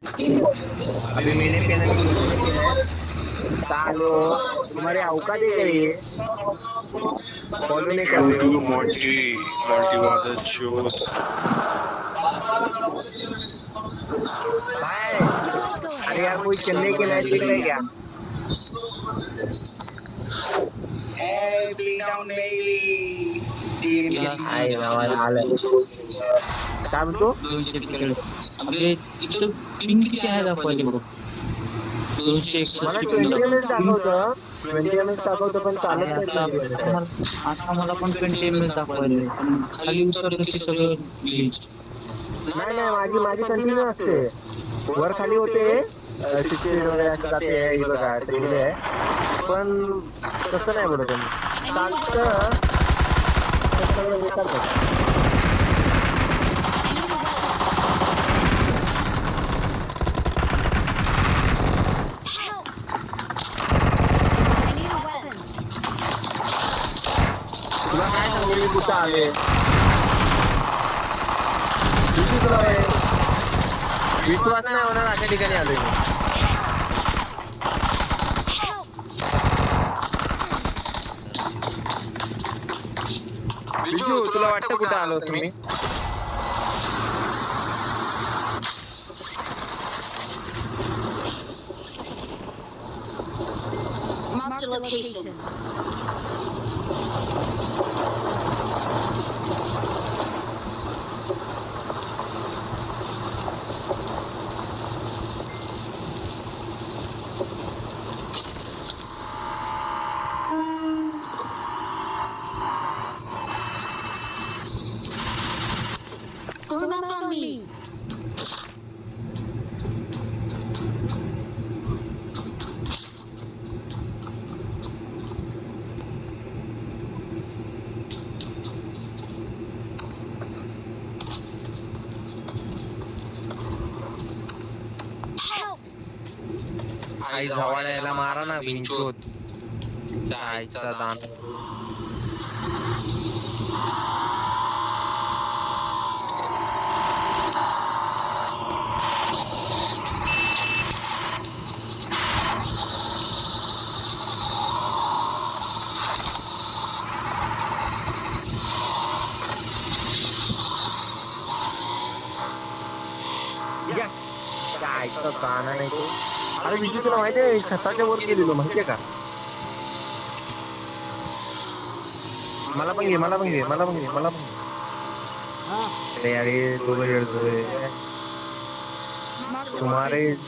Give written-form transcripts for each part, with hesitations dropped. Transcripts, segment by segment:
अभी मैंने पेनल्टी नहीं की है। सालो तुम्हारी औकात है क्या ये? फॉलो नहीं कर Yo रहे हो? dude Monty was a shoot. भाई अरे यार कोई चेन्नई की मैच देख रहे हैं क्या? Hey, bring down baby. Team आहे नावाला आलं. काय म्हणतो? 200 तिकडे. अबे इथं पिंग किती आहे दाखवायले बघ. मला 261 20 एम एच पिंग. दाखवतं. 20 एम एच दाखवतं पण चालत आणि नाही आता 20 एम आता मला आता मला पण 20 ml दाखवायले. पण खाली उतरलं की सगळं ग्लिच. नाही नाही माझी कंटिन्यू असते. वर खाली होते 60 वगैरे असं जाते हे बघा डिले आहे. पण तसं नाही बोलत मी. चालतं पण सगळं बेकार करतं. तुला काय सांगू मी कुठं आले? विश्वास नाही होणार अशा ठिकाणी आलोय मी. बिजू तुला वाटतं कुठं आलो तुम्ही? Marked a location. Form up on me. आई जवळ यायला मारा ना भिंचोत. आईचा दान. आईचा दाना नाही तो. अरे विजू तुला माहितीये छताच्या वर गेलेलो माहितीये का? मला पण घे मला पण घे मला पण घे मला पण घे. अरे अरे दोघं येतोय. Marked a तुम्हारे location.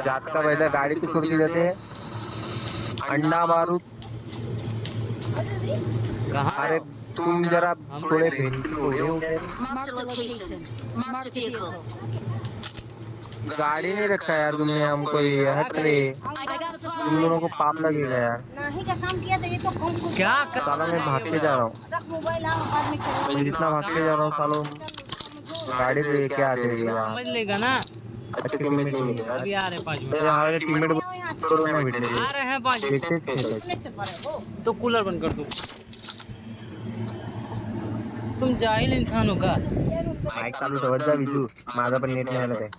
जात का पैदा गाड़ी पे छोड़ के जाते हैं. अंडा बारूद. अरे तुम जरा थोड़े भिंडी हो गए. Marked a location. Marked a vehicle. गाड़ी नहीं रखा यार तुमने हमको ये हट रे. I got तुम दोनों को supplies. पाप लगेगा यार. नहीं का काम किया था ये तो कौन कुछ क्या कर साला मैं भाग के जा रहा हूँ. रख मोबाइल आओ बाद में करेंगे। मैं जितना भाग के जा रहा हूँ सालों गाड़ी पे लेके आते हैं यार. समझ लेगा ना. अच्छे टीममेट नहीं मिले यार. अभी आ रहे 5 मिनट. मेरे हमारे टीममेट यहाँ बरोबर नाही भेटले. आ रहे हैं 5 मिनट. एकटेच खेळतायत. चलने से परे हो तो कूलर बंद कर दो. तुम जाहिल इंसान हो का. माईक चालू ठेवत जा विजू. माझा पण नेट नाही आलं काय.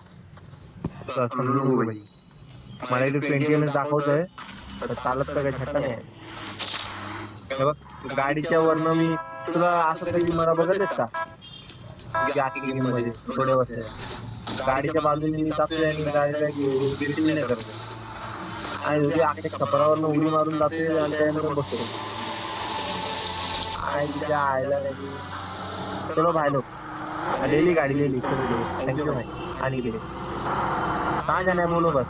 तर समजू नको बाई. मला इथे 20 एमएच दाखवतोय तर चालत का काय छट्टा नाही. हे बघ गाडीच्या वरनं मी तुला असं कधी मला बघतच का? गॅस गेम मध्ये थोडे वाजता गाडीच्या बाजूने मी जातोय आणि गाडीला बिलकुल नाही करत. आणि उद्या आखल्या छपरावरनं उडी मारून जातोय आणि त्यानंतर बसतो. आणि तिच्या आयला चलो भाई लोग ले ली गाड़ी ले ली. थैंक यू भाई आने के लिए. कहाँ जाना है बोलो बस.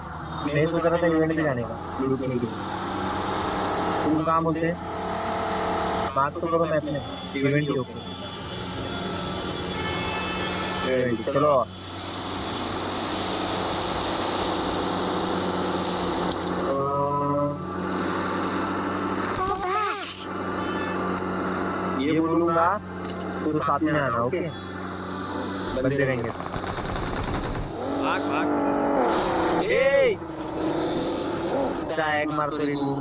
मैं सोच रहा था इवेंट पे जाने का. तुम कहाँ बोलते हैं? बात तो करो मैं अपने इवेंट के ऊपर. चलो Fall back. ये बोलूंगा तो साथ में आना. ओके बंदे रहेंगे. भाग भाग. टॅग मारतो रे तू.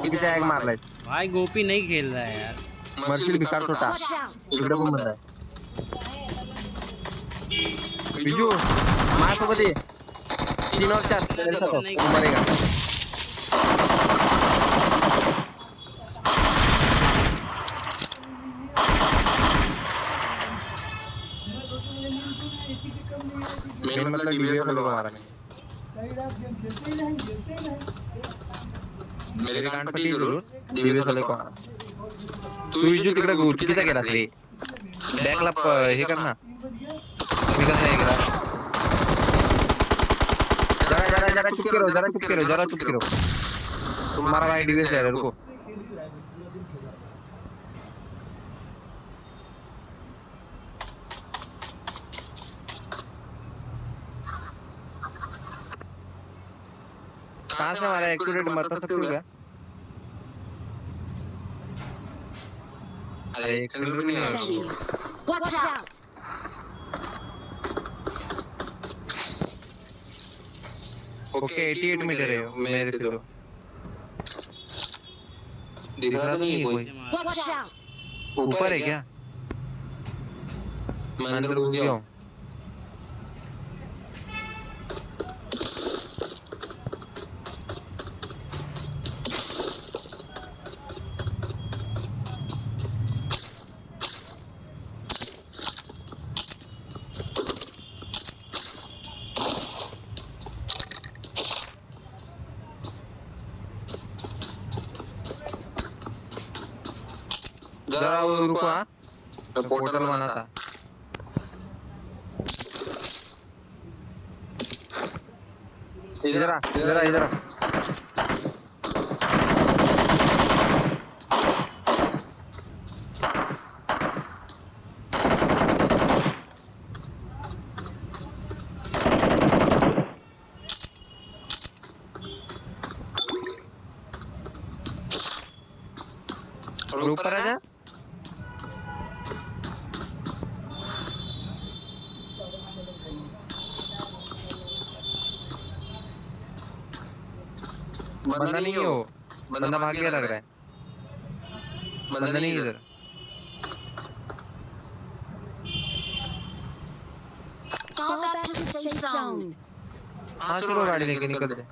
किती टॅग मारलाय? भाई गोपी नहीं खेल रहा है यार. मरशील भिकार छोटा. Watch out. इकडे पण बंद आहे. बिजू माझ्यासोबत ये 3 और 4 मेरे साथ हो, तू मरेगा मैंने मतलब डीबीएस वाले को मारा नहीं मेरे कान पट्टी जरूर डीबीएस वाले को मारा तू बिजू तिकडे चुकीचा केलास रे बॅकला हे कर ना मी कसं हे केला जरा चुप करो तुम्हारा भाई डीबीएस है रुको कहाँ से हमारा एक्यूरेट बता सकते हो क्या अरे एक्यूरेट भी नहीं है Thank you. Watch out! Okay 88 metre है मेरे से तो दिख रहा नहीं है कोई Watch out! ऊपर है क्या मैं अंदर घुस गया हूँ जरा वो रुको हाँ मैं पोर्टल बना था इधर आ और ऊपर आ जा बंदा नहीं है वो बंदा भाग गया लग रहा है बंदा नहीं इधर Fall back to safe zone. हाँ चलो गाड़ी लेके निकलते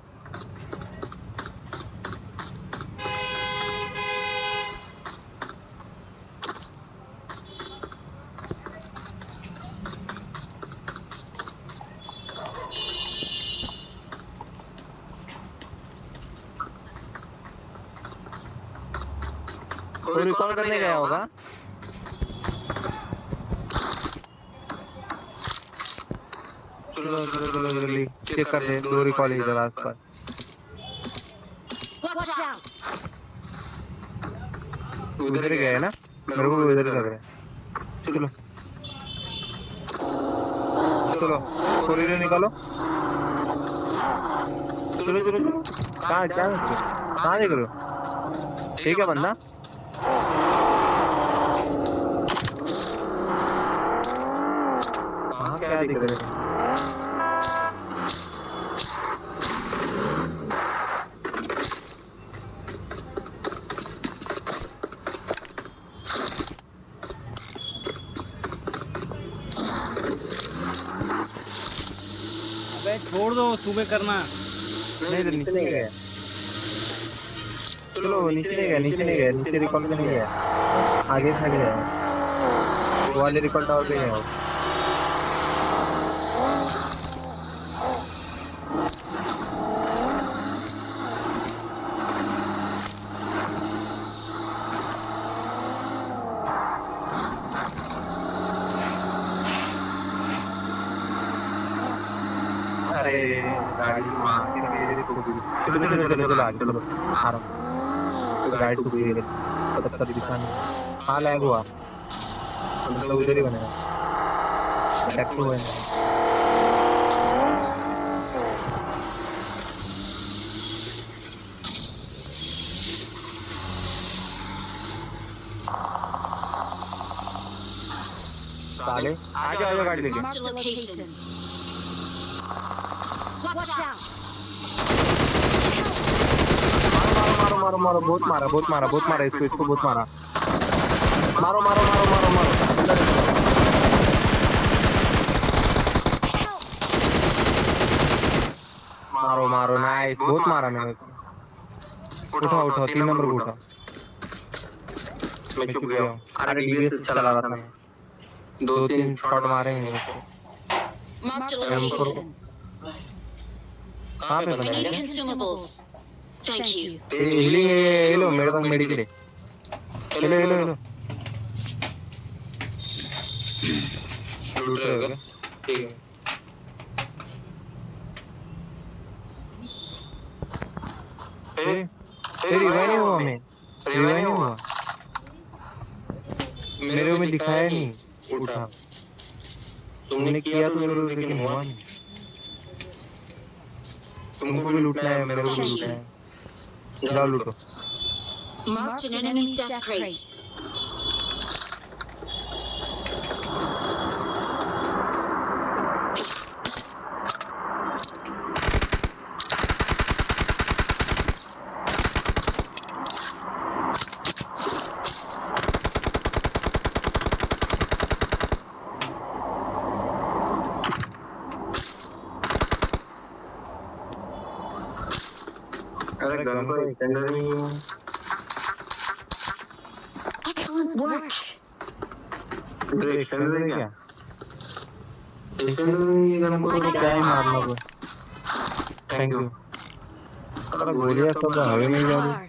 कोई रिकॉल करने गया होगा चलो जल्दी चेक कर दे 2 रिकॉल इधर आसपास Watch out! उधर ही गए ना मेरे को उधर ही लग रहा है चलो कॉरिडोर निकालो चलो कहाँ देख रहे हो ठीक है बंदा कहाँ क्या दिख रहे हैं अबे छोड़ दो सुबह करना नहीं तो नीचे नहीं गया चलो नीचे नहीं गया नीचे रिकॉल पे नहीं गया आगे साइड गया वो वाले रिकॉल टावर पे गया अरे गाड़ी मार के चलो आगे चलो आराम गाड़ी टूट गई है पता दिखाने हाँ लैग हुआ मतलब उधर ही बनेगा बैक टू है साले आगे गाड़ी लेके Marked a location. Watch out! मारो बहुत मारा इसको बहुत मारा मारो मारो मारो नाइस बहुत मारा मैंने उठाओ उठाओ 3 नंबर को उठाओ मैं चुप गया हूँ अरे डीबीएस चला रहा था मैं 2-3 शॉट मारेंगे उसको Marked a I'm for- location. कहाँ पे I बना need है consumables. Thank you. हीलिंग ये लो मेरे पास मेडिकेट है हेलो हेलो हेलो लूट रहे हो क्या ठीक है रिवाइव नहीं हुआ मैं रिवाइव नहीं हुआ मेरे को में दिखाया नहीं उठा तुमने किया तो मेरे को लेकिन हुआ नहीं तुमको भी लूटना है मेरे को भी लूटना है जाओ लूटो Marked an enemy's death crate. अरे गन को एक्सटेंडर नहीं Excellent work. तो एक्सटेंडर है क्या एक्सटेंडर नहीं गन को I got क्या ही मारना को supplies. थैंक यू अरे गोलियां सब Get हवा in में the जा रही car.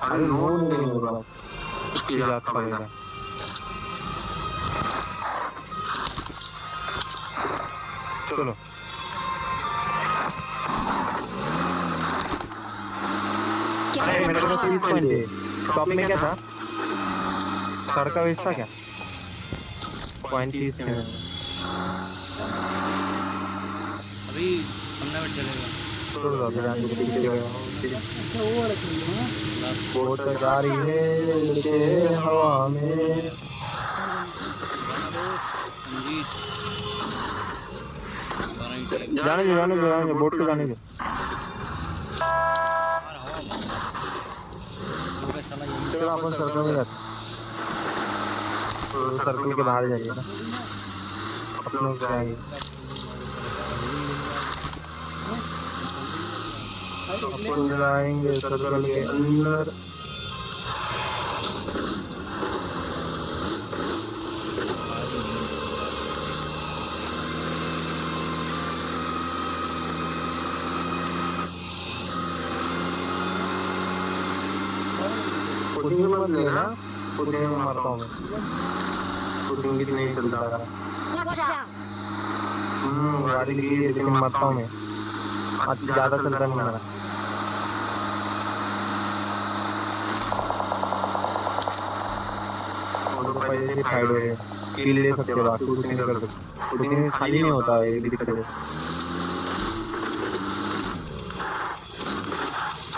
अरे नो नहीं होगा उसकी जात का बंदा चलो Get अरे in मेरे the को 30 car. पॉइंट है टॉप में क्या था सड़का वेस्ट था क्या पॉइंट 30 है अभी 15 मिनट चलेगा छोड़ दो फिर आगे पीछे गया बहुत गाड़ी है उड़ते हवा में संजीत जाने दो बोट पे जाने दो चलो अपन सर्कल में जाते तो सर्कल के बाहर जाइए ना अपनों को आएंगे अपन जाएंगे सर्कल के अंदर पुटिंग मत लेना पुटिंग में मारता हूँ मैं पुटिंग कितने ही चलता है Watch out. गाड़ी ली है लेकिन मारता हूँ मैं आज ज्यादा चलता नहीं मेरा वो तो पहले से फाइड हो रहे किल ले सकते हो शूट नहीं कर सकते पुटिंग खाली नहीं होता है ये भी दिक्कत है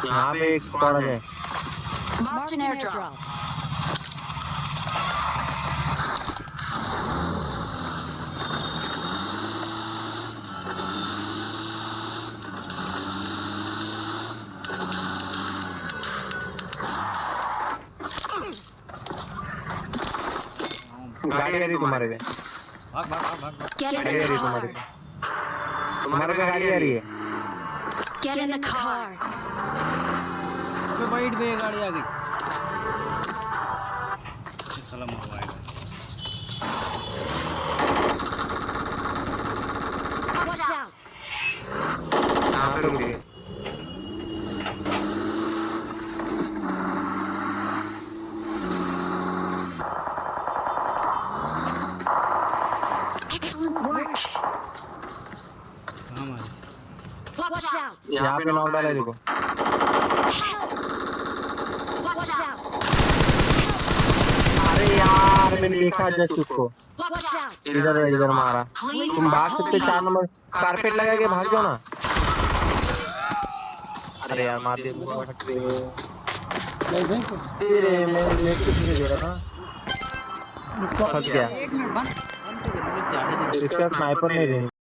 यहाँ पे एक स्क्वाड है Marked an airdrop. गाड़ी आ रही तुम्हारे पे भाग भाग भाग भाग Get in गाड़ी आ the रही तुम्हारे car. पे तुम्हारे पे गाड़ी आ रही है Get in the car. अबे वाइट पे गाड़ी आ गई ये साला मरवाएगा Watch out. यहाँ पे रुकिए Excellent work. कहाँ मारे Watch out. यहाँ पे नॉक डाला है देखो Help. Watch out. अरे यार मैंने देखा जस्ट उसको Watch out. इधर मारा Please तुम भाग hold सकते 4 on. नंबर कारपेट लगा के भाग जाओ ना अरे यार मार दे तेरे मैं नेट पे पीछे दे रहा था फंस गया एक मिनट बंद तो कर मुझे चाहिए इसका स्नाइपर नहीं देंगे